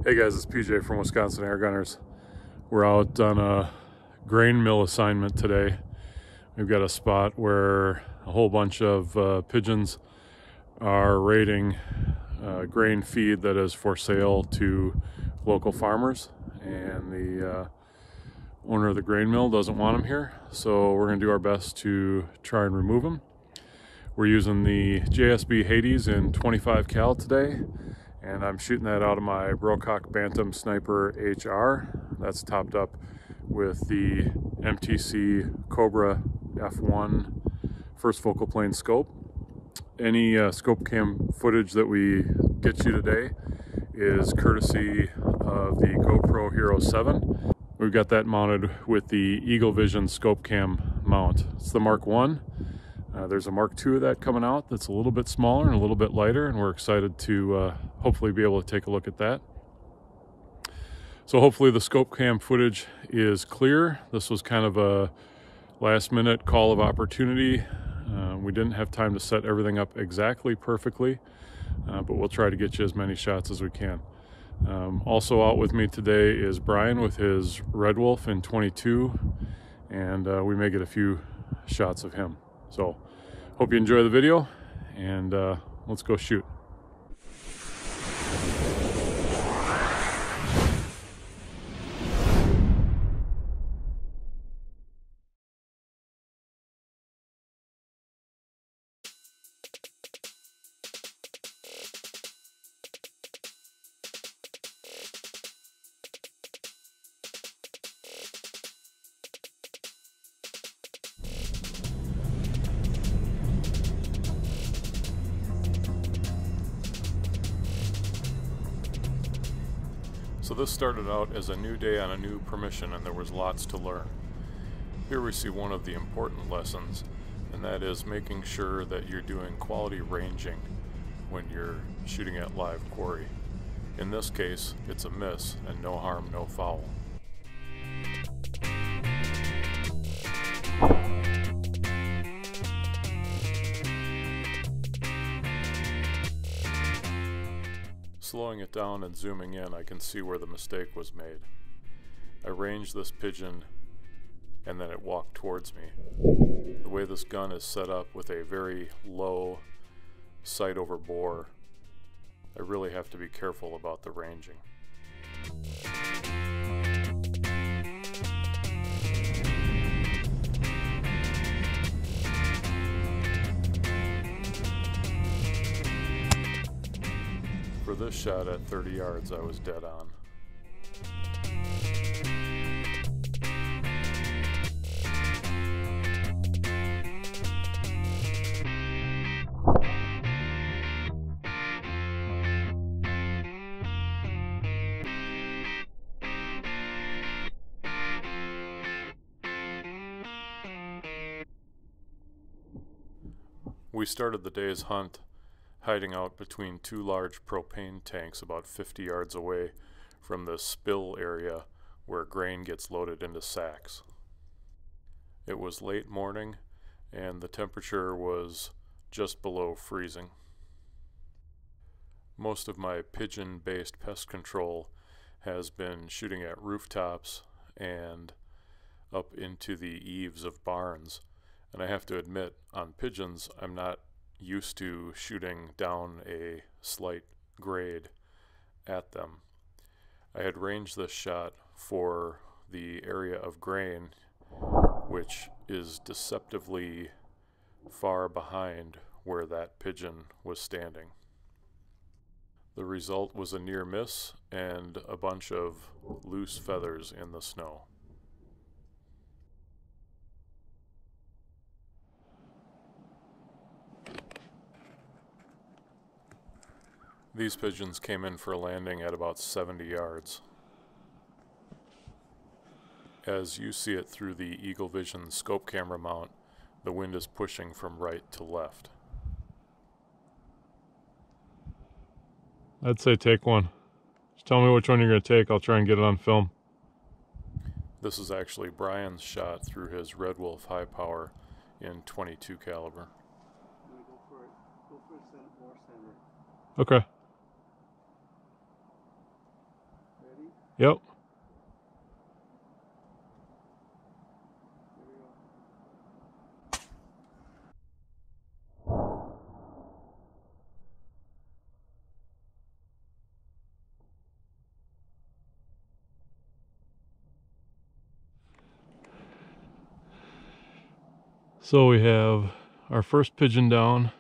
Hey guys, it's PJ from Wisconsin AirGunners. We're out on a grain mill assignment today. We've got a spot where a whole bunch of pigeons are raiding grain feed that is for sale to local farmers, and the owner of the grain mill doesn't want them here, so we're going to do our best to try and remove them. We're using the JSB Hades in 25 cal today, and I'm shooting that out of my Brocock Bantam Sniper HR. That's topped up with the MTC Cobra F1 first focal plane scope. Any Scopecam footage that we get you today is courtesy of the GoPro Hero 7. We've got that mounted with the Eaglevision Scopecam Mount. It's the Mark 1. There's a Mark 2 of that coming out that's a little bit smaller and a little bit lighter, and we're excited to hopefully be able to take a look at that. So hopefully the Scopecam footage is clear. This was kind of a last minute call of opportunity. We didn't have time to set everything up exactly perfectly, but we'll try to get you as many shots as we can. Also out with me today is Brian with his Red Wolf in 22, and we may get a few shots of him. So hope you enjoy the video, and let's go shoot. So this started out as a new day on a new permission, and there was lots to learn. Here we see one of the important lessons, and that is making sure that you're doing quality ranging when you're shooting at live quarry. In this case, it's a miss, and no harm, no foul. Slowing it down and zooming in, I can see where the mistake was made. I ranged this pigeon and then it walked towards me. The way this gun is set up with a very low sight over bore, I really have to be careful about the ranging. For this shot at 30 yards, I was dead on. We started the day's hunt hiding out between two large propane tanks about 50 yards away from the spill area where grain gets loaded into sacks. It was late morning and the temperature was just below freezing. Most of my pigeon-based pest control has been shooting at rooftops and up into the eaves of barns, and I have to admit, on pigeons I'm not used to shooting down a slight grade at them. I had ranged this shot for the area of grain, which is deceptively far behind where that pigeon was standing. The result was a near miss and a bunch of loose feathers in the snow. These pigeons came in for a landing at about 70 yards. As you see it through the Eaglevision Scopecam Mount, the wind is pushing from right to left. I'd say take one. Just tell me which one you're going to take. I'll try and get it on film. This is actually Brian's shot through his Red Wolf high power in 22 caliber. Go for it. Go for more center. Okay. Yep. So we have our first pigeon down,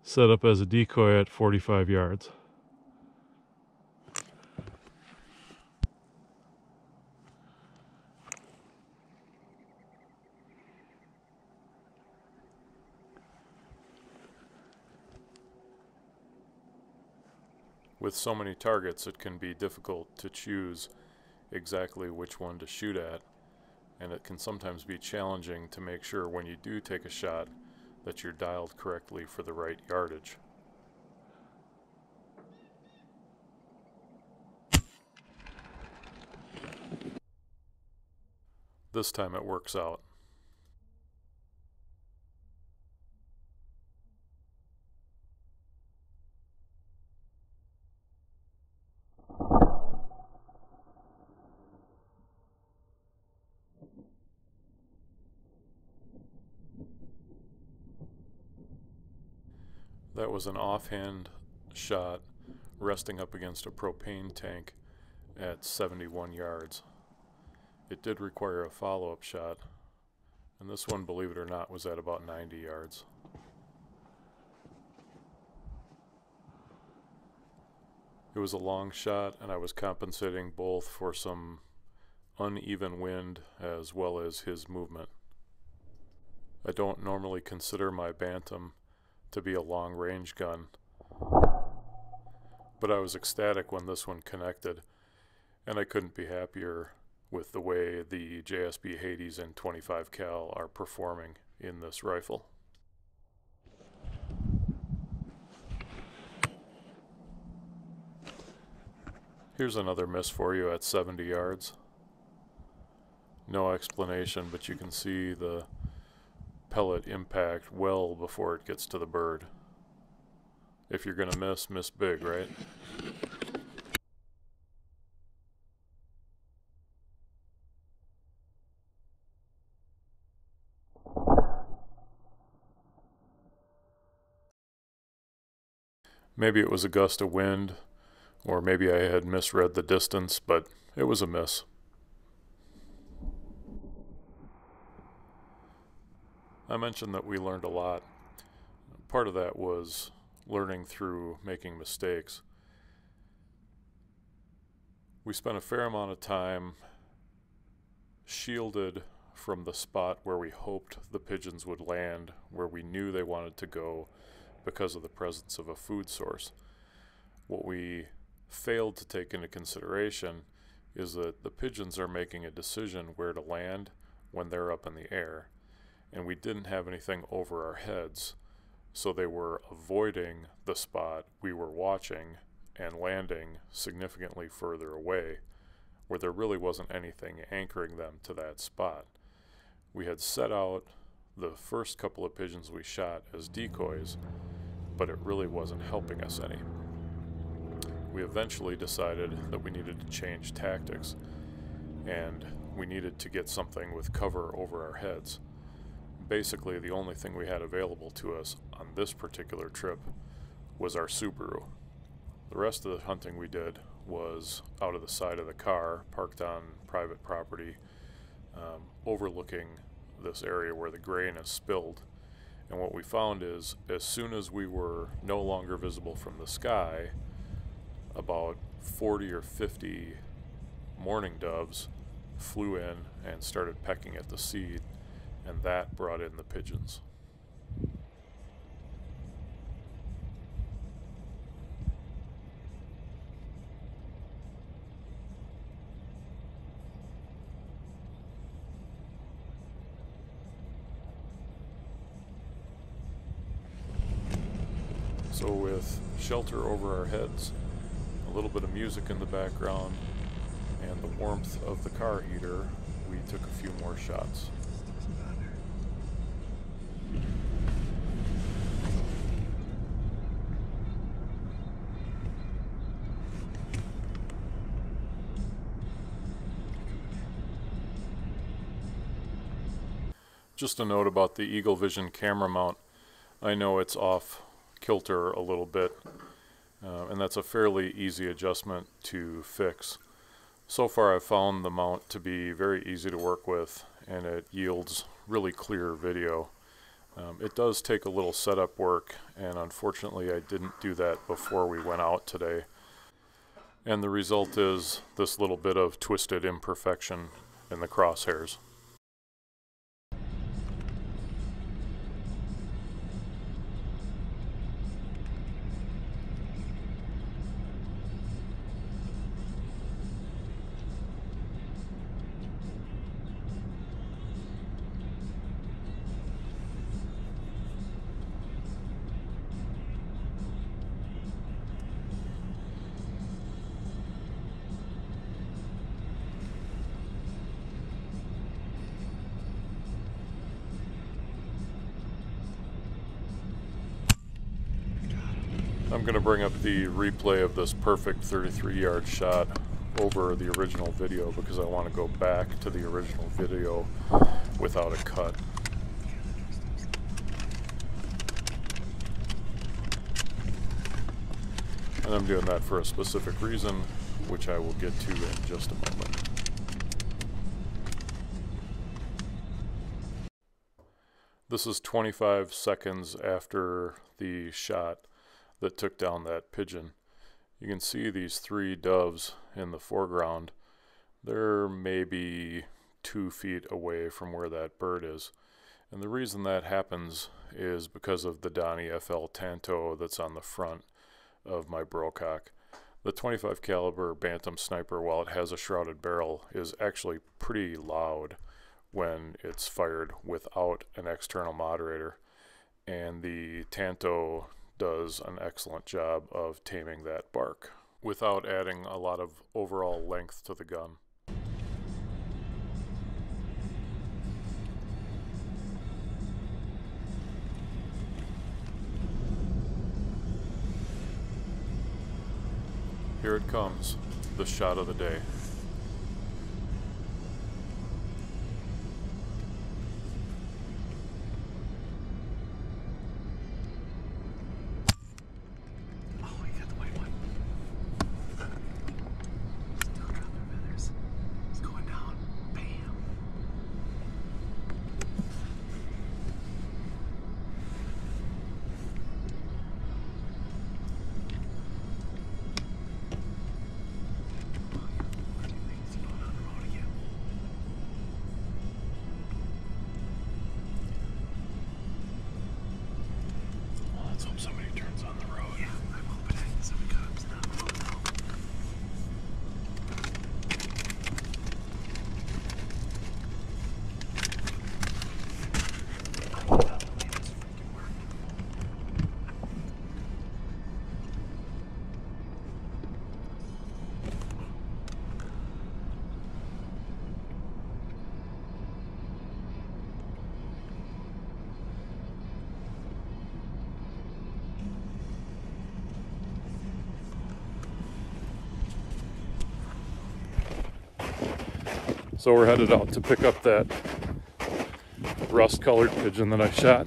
set up as a decoy at 45 yards. With so many targets, it can be difficult to choose exactly which one to shoot at, and it can sometimes be challenging to make sure when you do take a shot that you're dialed correctly for the right yardage. This time it works out. That was an offhand shot resting up against a propane tank at 71 yards. It did require a follow-up shot, and this one, believe it or not, was at about 90 yards. It was a long shot, and I was compensating both for some uneven wind as well as his movement. I don't normally consider my Bantam to be a long-range gun, but I was ecstatic when this one connected, and I couldn't be happier with the way the JSB Hades and 25 cal are performing in this rifle. Here's another miss for you at 70 yards. No explanation, but you can see the pellet impact well before it gets to the bird. If you're gonna miss, miss big, right? Maybe it was a gust of wind, or maybe I had misread the distance, but it was a miss. I mentioned that we learned a lot. Part of that was learning through making mistakes. We spent a fair amount of time shielded from the spot where we hoped the pigeons would land, where we knew they wanted to go because of the presence of a food source. What we failed to take into consideration is that the pigeons are making a decision where to land when they're up in the air, and we didn't have anything over our heads, so they were avoiding the spot we were watching and landing significantly further away, where there really wasn't anything anchoring them to that spot. We had set out the first couple of pigeons we shot as decoys, but it really wasn't helping us any. We eventually decided that we needed to change tactics, and we needed to get something with cover over our heads. Basically, the only thing we had available to us on this particular trip was our Subaru. The rest of the hunting we did was out of the side of the car, parked on private property, overlooking this area where the grain is spilled. And what we found is, as soon as we were no longer visible from the sky, about 40 or 50 mourning doves flew in and started pecking at the seed, and that brought in the pigeons. So with shelter over our heads, a little bit of music in the background, and the warmth of the car heater, we took a few more shots. Just a note about the Eaglevision camera mount. I know it's off kilter a little bit, and that's a fairly easy adjustment to fix. So far I've found the mount to be very easy to work with, and it yields really clear video. It does take a little setup work, and unfortunately I didn't do that before we went out today. And the result is this little bit of twisted imperfection in the crosshairs. I'm going to bring up the replay of this perfect 33-yard shot over the original video because I want to go back to the original video without a cut. And I'm doing that for a specific reason, which I will get to in just a moment. This is 25 seconds after the shot that took down that pigeon. You can see these three doves in the foreground. They're maybe 2 feet away from where that bird is. And the reason that happens is because of the Donnie FL Tanto that's on the front of my Brocock. The 25 caliber Bantam Sniper, while it has a shrouded barrel, is actually pretty loud when it's fired without an external moderator. And the Tanto does an excellent job of taming that bark without adding a lot of overall length to the gun. Here it comes, the shot of the day. So we're headed out to pick up that rust-colored pigeon that I shot.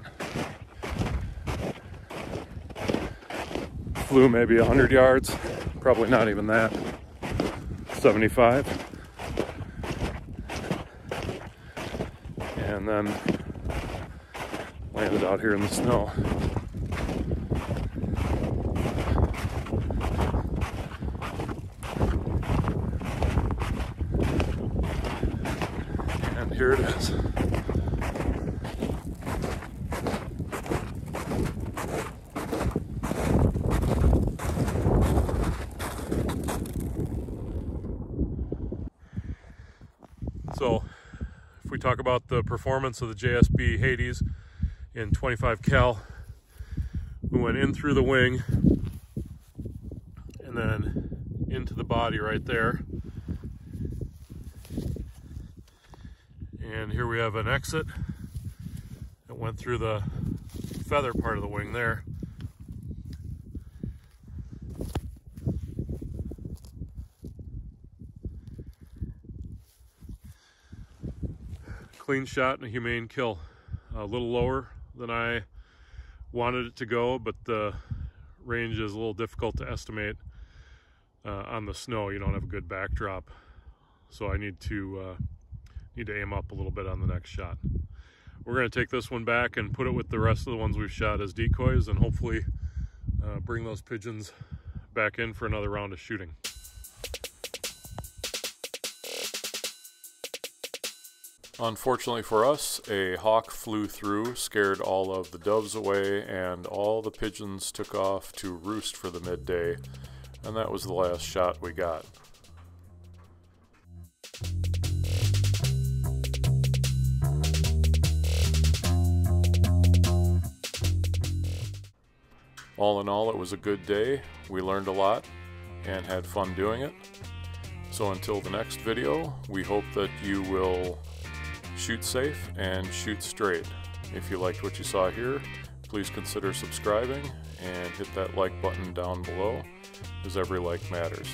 Flew maybe 100 yards, probably not even that, 75. And then landed out here in the snow. Here it is. So, if we talk about the performance of the JSB Hades in 25 cal, we went in through the wing and then into the body right there. And here we have an exit that went through the feather part of the wing there. Clean shot and a humane kill. a little lower than I wanted it to go, but the range is a little difficult to estimate on the snow. You don't have a good backdrop, so I need to aim up a little bit on the next shot. We're going to take this one back and put it with the rest of the ones we've shot as decoys, and hopefully bring those pigeons back in for another round of shooting. Unfortunately for us, a hawk flew through, scared all of the doves away, and all the pigeons took off to roost for the midday, and that was the last shot we got. All in all, it was a good day. We learned a lot and had fun doing it. So until the next video, we hope that you will shoot safe and shoot straight. If you liked what you saw here, please consider subscribing and hit that like button down below, as every like matters.